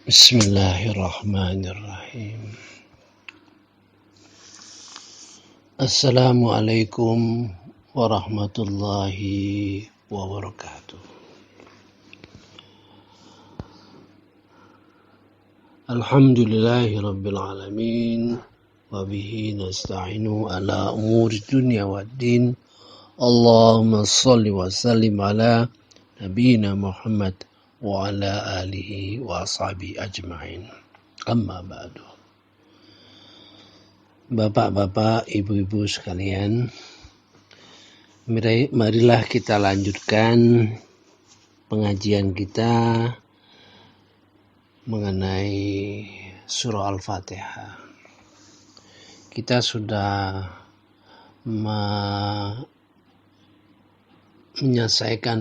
Bismillahirrahmanirrahim. Assalamualaikum warahmatullahi wabarakatuh. Alhamdulillahi rabbil alamin. Wabihi nasta'inu ala umuri dunya waddin. Allahumma salli wa sallim ala nabiyina Muhammad wa ala alihi wa ashabihi ajma'in. Amma ba'du. Bapak-bapak, ibu-ibu sekalian, marilah kita lanjutkan pengajian kita mengenai surah Al-Fatihah. Kita sudah menyelesaikan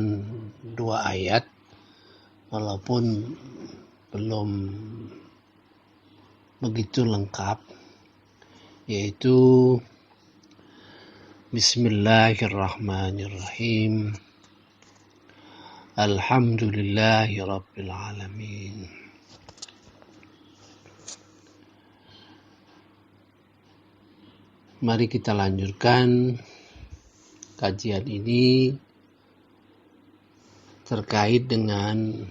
2 ayat, walaupun belum begitu lengkap, yaitu Bismillahirrahmanirrahim. Alhamdulillahi rabbil alamin. Mari kita lanjutkan kajian ini terkait dengan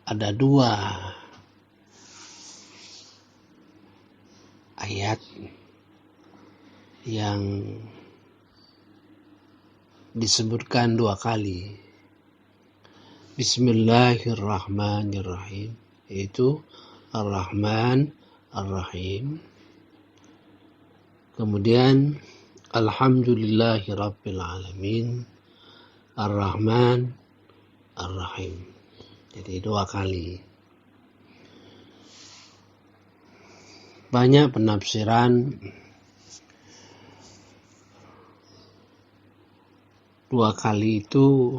ada 2 ayat yang disebutkan 2 kali. Bismillahirrahmanirrahim, yaitu Ar-Rahman Ar-Rahim. Kemudian Alhamdulillahi rabbil alamin, Ar-Rahman Ar-Rahim. Jadi 2 kali. Banyak penafsiran 2 kali itu,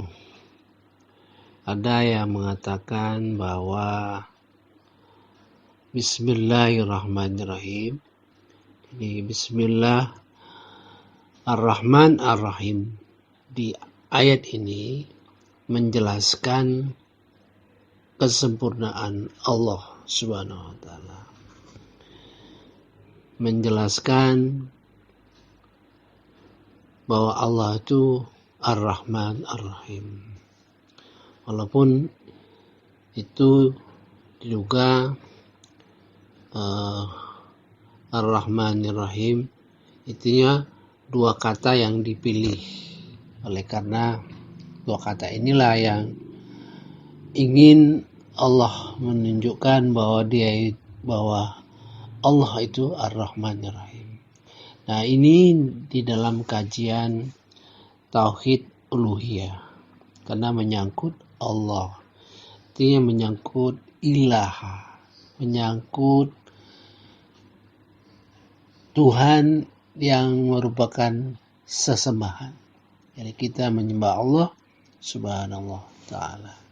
ada yang mengatakan bahwa Bismillahirrahmanirrahim, jadi Bismillah Ar-Rahman Ar-Rahim di ayat ini menjelaskan kesempurnaan Allah Subhanahu wa ta'ala, menjelaskan bahwa Allah itu Ar-Rahman Ar-Rahim. Walaupun itu juga Ar-Rahman Ar-Rahim, intinya 2 kata yang dipilih. Oleh karena 2 kata inilah yang ingin Allah menunjukkan bahwa Allah itu Ar-Rahman Ar-Rahim. Nah, ini di dalam kajian Tauhid Uluhiyah, karena menyangkut Allah, artinya menyangkut ilah, menyangkut Tuhan yang merupakan sesembahan. Jadi kita menyembah Allah Subhanahu wa ta'ala.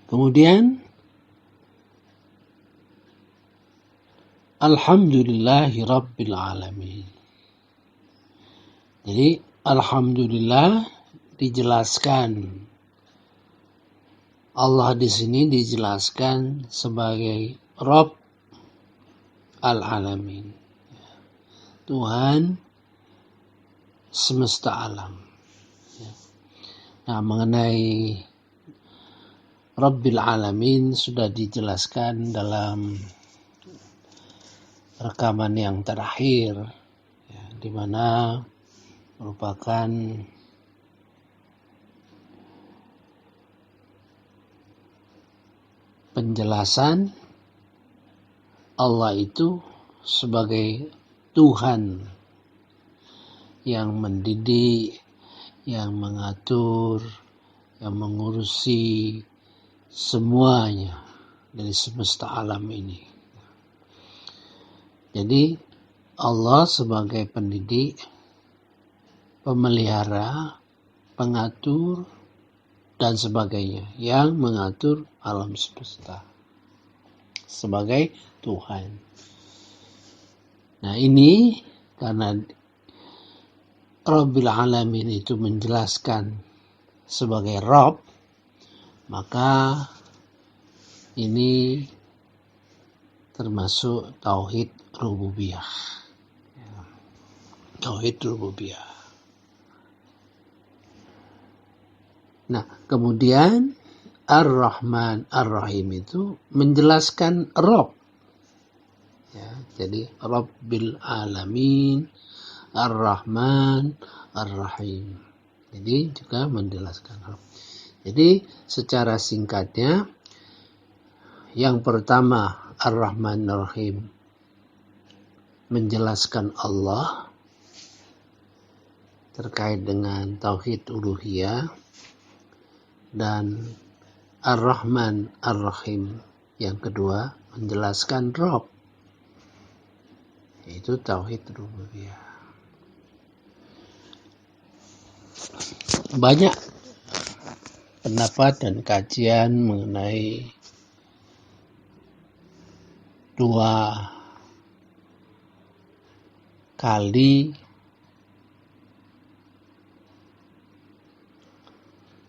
Kemudian Alhamdulillahi rabbil alamin. Jadi Alhamdulillah dijelaskan, Allah di sini dijelaskan sebagai Rabb al-alamin, Tuhan semesta alam. Nah, mengenai Rabbil alamin sudah dijelaskan dalam rekaman yang terakhir, di mana merupakan penjelasan Allah itu sebagai Tuhan yang mendidik, yang mengatur, yang mengurusi semuanya dari semesta alam ini. Jadi Allah sebagai pendidik, pemelihara, pengatur, dan sebagainya, yang mengatur alam semesta sebagai Tuhan. Nah, ini karena Rabbil Alamin itu menjelaskan sebagai Rabb, maka ini termasuk tauhid rububiyah. Tauhid rububiyah. Nah, kemudian Ar-Rahman Ar-Rahim itu menjelaskan Rabb. Ya, jadi Rabbil Alamin, Ar-Rahman Ar-Rahim. Jadi juga menjelaskan Rabb. Jadi secara singkatnya, yang pertama Ar-Rahman Ar-Rahim menjelaskan Allah terkait dengan tauhid uluhiyah, dan Ar-Rahman Ar-Rahim yang kedua menjelaskan Rabb, yaitu tauhid rububiyah. Banyak pendapat dan kajian mengenai dua kali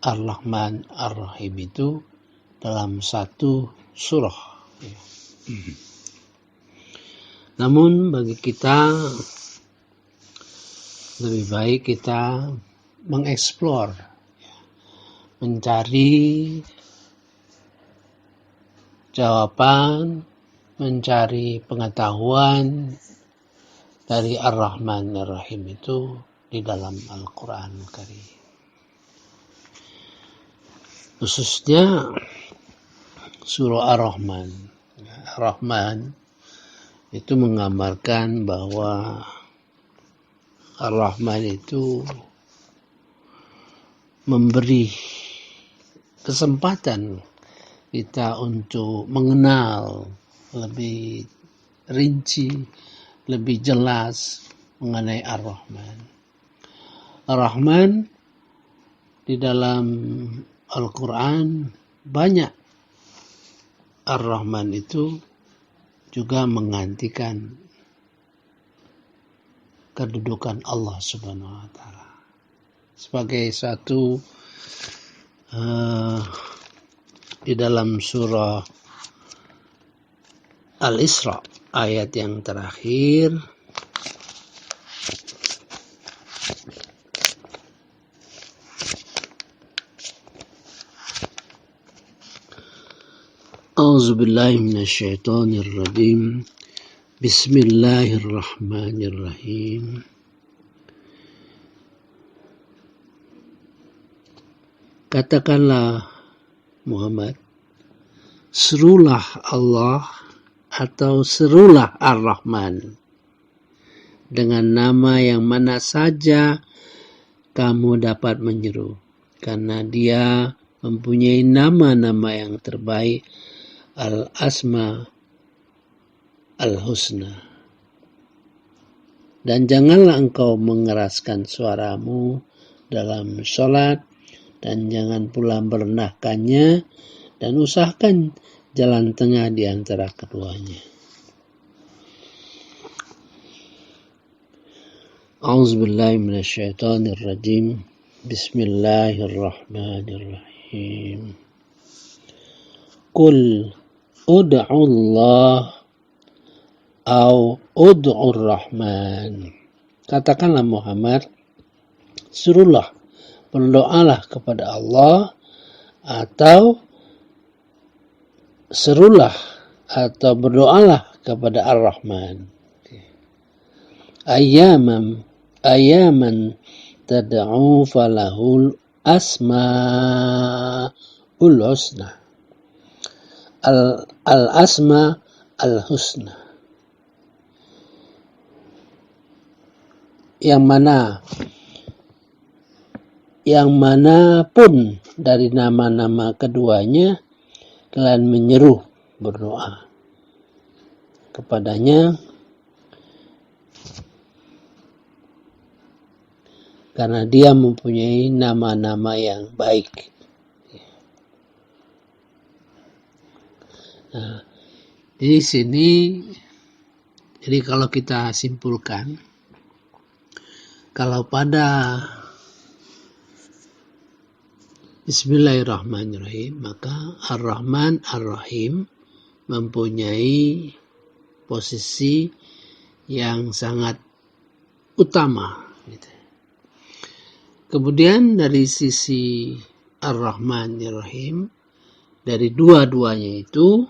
Ar-Rahman Ar-Rahim itu dalam satu surah. Namun bagi kita lebih baik kita mengeksplor, mencari jawaban, mencari pengetahuan dari Ar-Rahman Ar-Rahim itu di dalam Al-Quran Karim. Khususnya surah Ar-Rahman. Ar-Rahman itu menggambarkan bahwa Ar-Rahman itu memberi kesempatan kita untuk mengenal lebih rinci, lebih jelas mengenai Ar-Rahman. Ar-Rahman di dalam Al-Quran banyak. Ar-Rahman itu juga menggantikan kedudukan Allah Subhanahu wa Ta'ala sebagai satu di dalam surah Al-Isra ayat yang terakhir. A'udzubillahi minasyaitonirrajim. Bismillahirrahmanirrahim. Katakanlah Muhammad, serulah Allah atau serulah Ar-Rahman dengan nama yang mana saja kamu dapat menyeru, karena dia mempunyai nama-nama yang terbaik, Al-Asma Al-Husna. Dan janganlah engkau mengeraskan suaramu dalam sholat, dan jangan pula merendahkannya, dan usahakan jalan tengah di antara keduanya. A'udzubillahi minasyaitonirrajim. Bismillahirrahmanirrahim. Qul ud'u Allah au ud'ur Rahman. Katakanlah Muhammad, suruhlah, berdoalah kepada Allah, atau serulah atau berdoalah kepada Ar-Rahman. Ayaman tad'u falahul asmaul husna. Al-asma al-husna. Yang manapun dari nama-nama keduanya kalian menyeru berdoa kepadanya, karena dia mempunyai nama-nama yang baik. Nah, di sini, jadi kalau kita simpulkan, kalau pada Bismillahirrahmanirrahim. Maka Ar-Rahman Ar-Rahim mempunyai posisi yang sangat utama. Kemudian dari sisi Ar-Rahman Ar-Rahim, dari dua-duanya itu,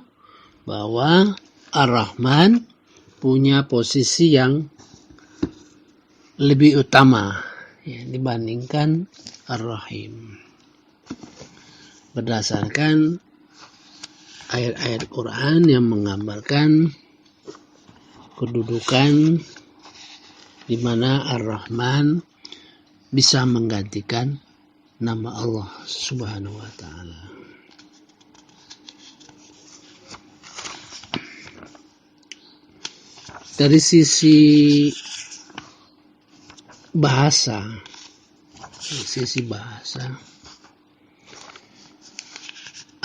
bahwa Ar-Rahman punya posisi yang lebih utama dibandingkan Ar-Rahim. Berdasarkan ayat-ayat Quran yang menggambarkan kedudukan di mana Ar-Rahman bisa menggantikan nama Allah Subhanahu wa Ta'ala. Dari sisi bahasa,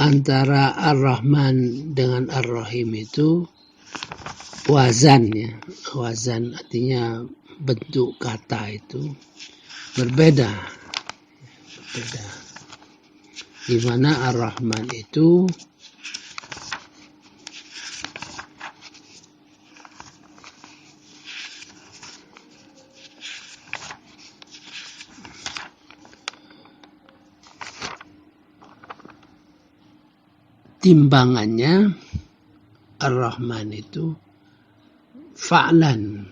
antara Ar-Rahman dengan Ar-Rahim itu wazan, wazan artinya bentuk kata itu berbeda. Di mana Ar-Rahman itu timbangannya, Ar-Rahman itu fa'lan,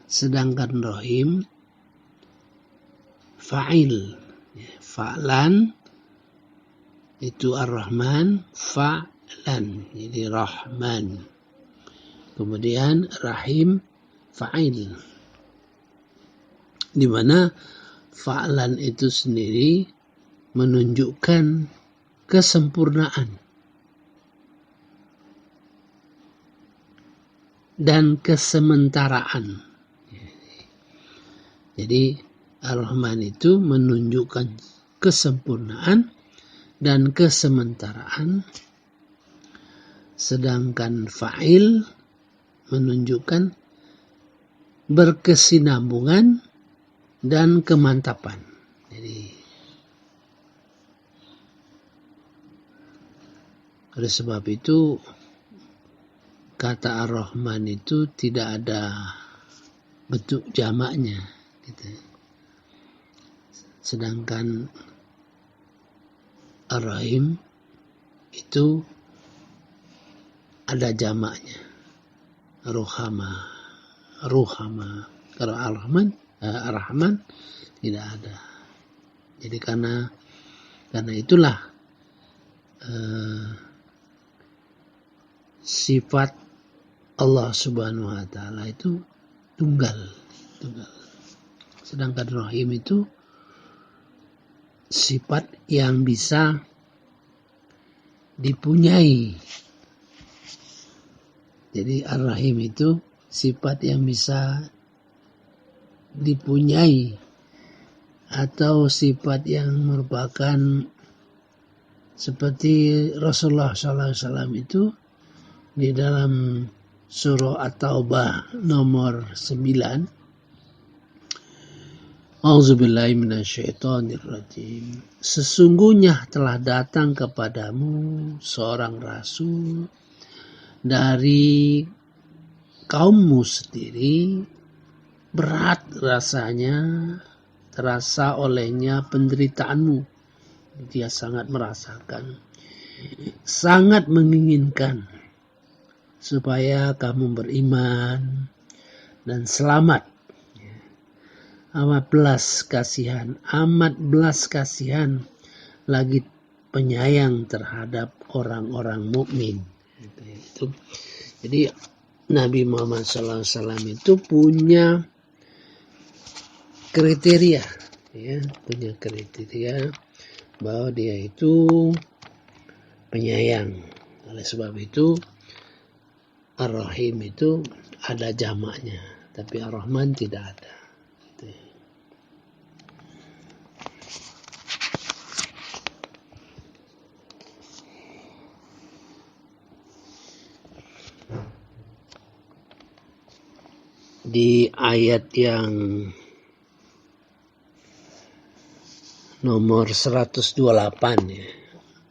sedangkan Rahim fa'il. Fa'lan itu Ar-Rahman, fa'lan jadi Rahman. Kemudian Rahim fa'il, di mana fa'lan itu sendiri menunjukkan kesempurnaan dan kesementaraan. Jadi Ar-Rahman itu menunjukkan kesempurnaan dan kesementaraan, sedangkan fa'il menunjukkan berkesinambungan dan kemantapan. Jadi oleh sebab itu kata Ar-Rahman itu tidak ada bentuk jamaknya, gitu. Sedangkan Ar-Rahim itu ada jamaknya, Ruhama. Kalau Ar-Rahman tidak ada. Jadi karena itulah sifat Allah Subhanahu wa Ta'ala itu tunggal. Sedangkan Rahim itu sifat yang bisa dipunyai. Jadi Ar-Rahim itu sifat yang bisa dipunyai atau sifat yang merupakan seperti Rasulullah SAW itu di dalam surah At-Taubah nomor 9. A'udzubillahi minasyaitonirrajim. Sesungguhnya telah datang kepadamu seorang rasul dari kaummu sendiri, berat rasanya terasa olehnya penderitaanmu. Dia sangat merasakan, sangat menginginkan supaya kamu beriman dan selamat. Amat belas kasihan lagi penyayang terhadap orang-orang mukmin. Jadi Nabi Muhammad SAW itu punya kriteria, bahwa dia itu penyayang. Oleh sebab itu Ar-Rahim itu ada jamaknya, tapi Ar-Rahman tidak ada. Di ayat yang nomor 128 ya,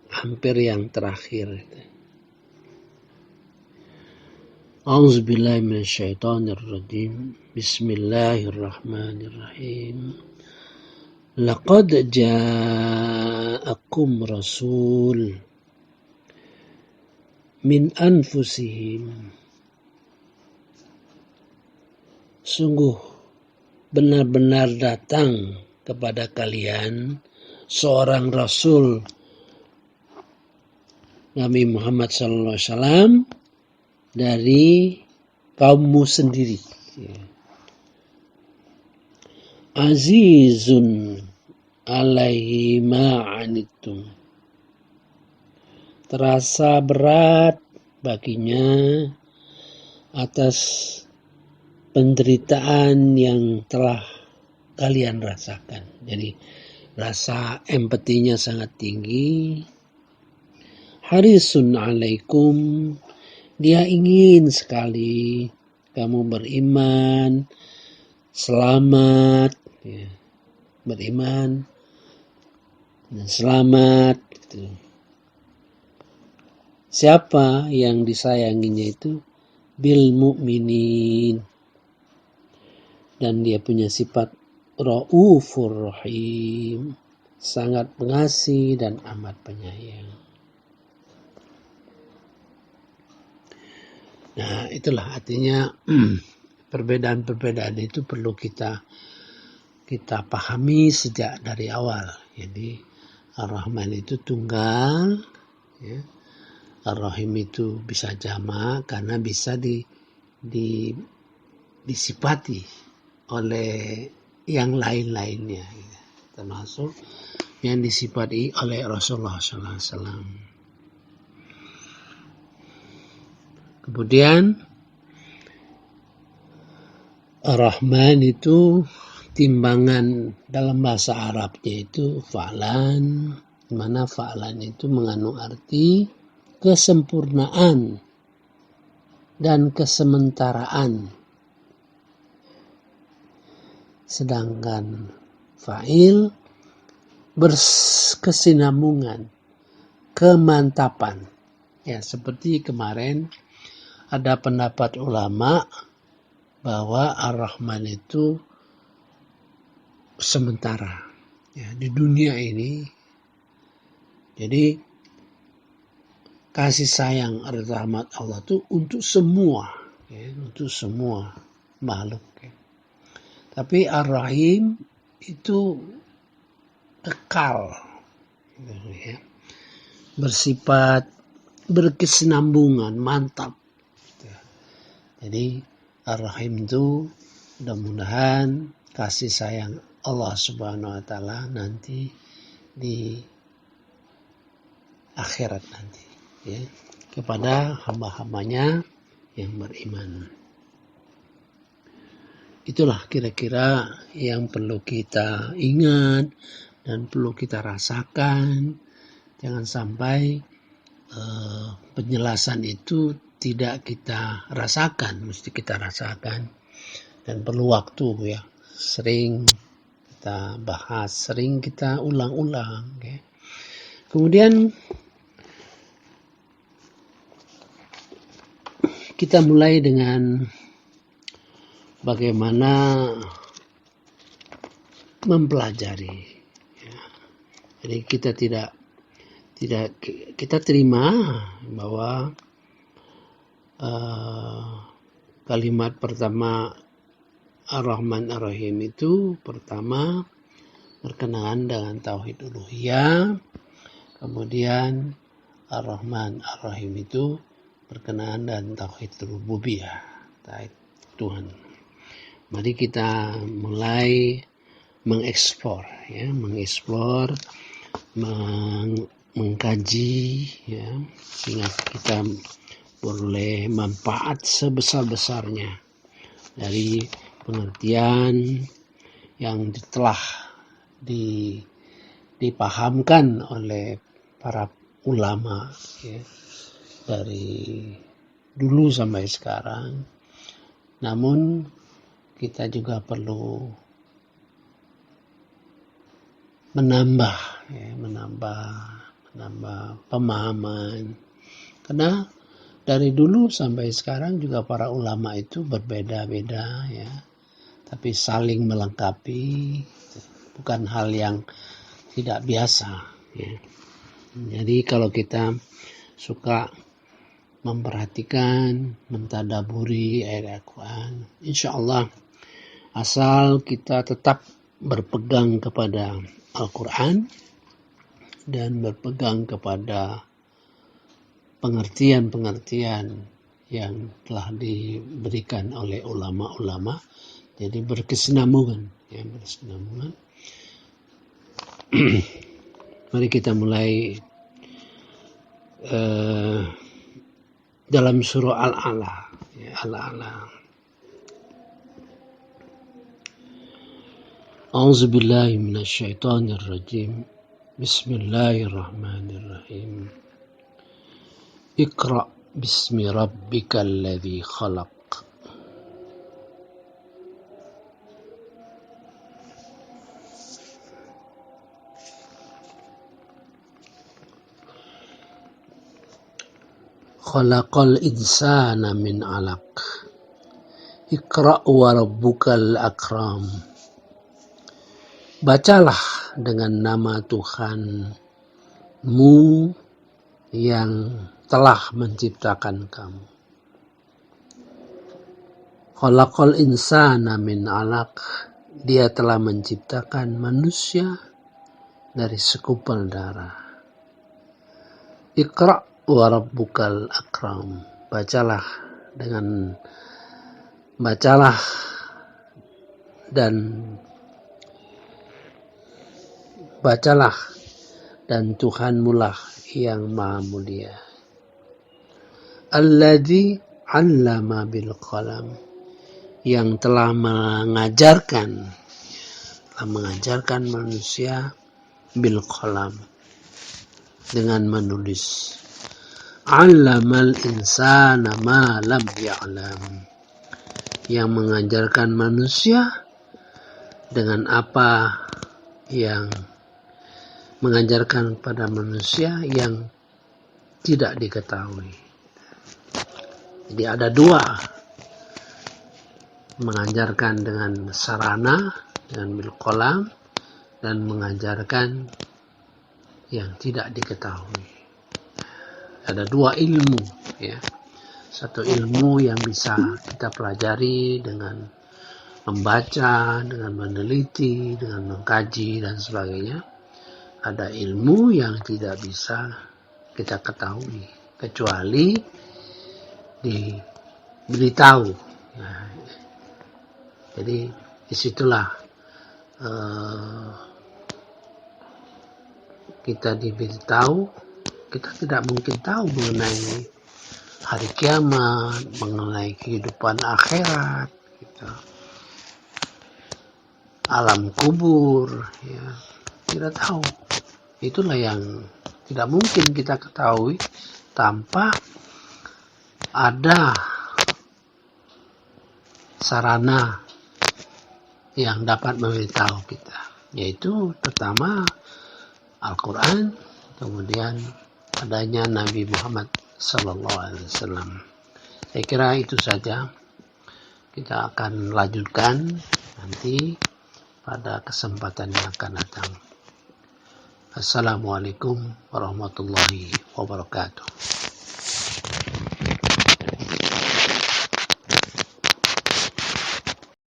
hampir yang terakhir. A'udzubillahi minasyaitonirrajim. Bismillahirrahmanirrahim. Laqad ja'akum rasul min anfusihim. Sungguh benar-benar datang kepada kalian seorang Rasul Nabi Muhammad SAW dari kaummu sendiri. Azizun alaihi ma'anittum. Terasa berat baginya atas penderitaan yang telah kalian rasakan. Jadi rasa empatinya sangat tinggi. Harisun alaikum, dia ingin sekali kamu beriman, selamat, ya, beriman dan selamat. Gitu. Siapa yang disayanginya itu? Bil mu'minin. Dan dia punya sifat Raufur Rahim, sangat pengasih dan amat penyayang. Nah, itulah artinya perbedaan-perbedaan itu perlu kita pahami sejak dari awal. Jadi Ar-Rahman itu tunggal, ya. Ar-Rahim itu bisa jamak karena bisa disifati oleh yang lain-lainnya, termasuk yang disifati oleh Rasulullah SAW. Kemudian Ar-Rahman itu timbangan dalam bahasa Arabnya itu fa'lan, mana fa'lan itu mengandung arti kesempurnaan dan kesementaraan. Sedangkan fa'il berkesinambungan, kemantapan. Ya, seperti kemarin ada pendapat ulama bahwa Ar-Rahman itu sementara, ya, di dunia ini. Jadi kasih sayang rahmat Allah itu untuk semua, ya, untuk semua makhluk. Ya. Tapi Ar-Rahim itu kekal, ya, bersifat berkesinambungan, mantap. Jadi Ar-Rahim itu mudah-mudahan kasih sayang Allah Subhanahu wa Ta'ala nanti di akhirat nanti, ya, kepada hamba-hambanya yang beriman. Itulah kira-kira yang perlu kita ingat dan perlu kita rasakan. Jangan sampai penjelasan itu tidak kita rasakan, mesti kita rasakan dan perlu waktu, ya. Sering kita bahas, sering kita ulang-ulang, ya. Kemudian kita mulai dengan bagaimana mempelajari, ya. Jadi kita terima bahwa kalimat pertama Ar-Rahman Ar-Rahim itu pertama berkenaan dengan tauhid uluhiyah, kemudian Ar-Rahman Ar-Rahim itu berkenaan dengan tauhid rububiyah, tauhid Tuhan. Mari kita mulai mengeksplor, ya, mengkaji, ya, sehingga kita boleh manfaat sebesar-besarnya dari pengertian yang telah dipahamkan oleh para ulama, ya, dari dulu sampai sekarang. Namun kita juga perlu menambah pemahaman. Karena dari dulu sampai sekarang juga para ulama itu berbeda-beda ya, tapi saling melengkapi, bukan hal yang tidak biasa ya. Jadi kalau kita suka memperhatikan, mentadaburi ayat Al-Quran, insya Allah asal kita tetap berpegang kepada Al-Quran dan berpegang kepada pengertian-pengertian yang telah diberikan oleh ulama-ulama, jadi berkesinambungan ya, berkesinambungan. Mari kita mulai dalam surah Al-A'la ya, Al-A'la. A'udzu billahi minasyaitonir rajim. Bismillahirrahmanirrahim. Iqra bismi rabbikal ladzi khalaq. Khalaqal insana min 'alaq. Iqra wa rabbukal akram. Bacalah dengan nama Tuhanmu yang telah menciptakan kamu. Khalaqal insana min 'alaq. Dia telah menciptakan manusia dari segumpal darah. Iqra wa rabbukal akram. Bacalah dan Tuhanmu lah yang maha mulia. Alladzi 'allama bil qalam. Yang telah mengajarkan manusia bil qalam, dengan menulis. 'Allamal insana ma lam ya'lam. Yang mengajarkan manusia dengan apa yang mengajarkan pada manusia yang tidak diketahui. Jadi ada dua, mengajarkan dengan sarana, dengan bil qalam, dan mengajarkan yang tidak diketahui. Ada dua ilmu ya. Satu ilmu yang bisa kita pelajari dengan membaca, dengan meneliti, dengan mengkaji dan sebagainya. Ada ilmu yang tidak bisa kita ketahui kecuali diberitahu. Nah, jadi disitulah kita diberitahu. Kita tidak mungkin tahu mengenai hari kiamat, mengenai kehidupan akhirat, gitu. Alam kubur, ya, tidak tahu. Itulah yang tidak mungkin kita ketahui tanpa ada sarana yang dapat memberitahu kita, yaitu pertama Al-Quran, kemudian adanya Nabi Muhammad SAW. Saya kira itu saja. Kita akan lanjutkan nanti pada kesempatan yang akan datang. Assalamualaikum warahmatullahi wabarakatuh.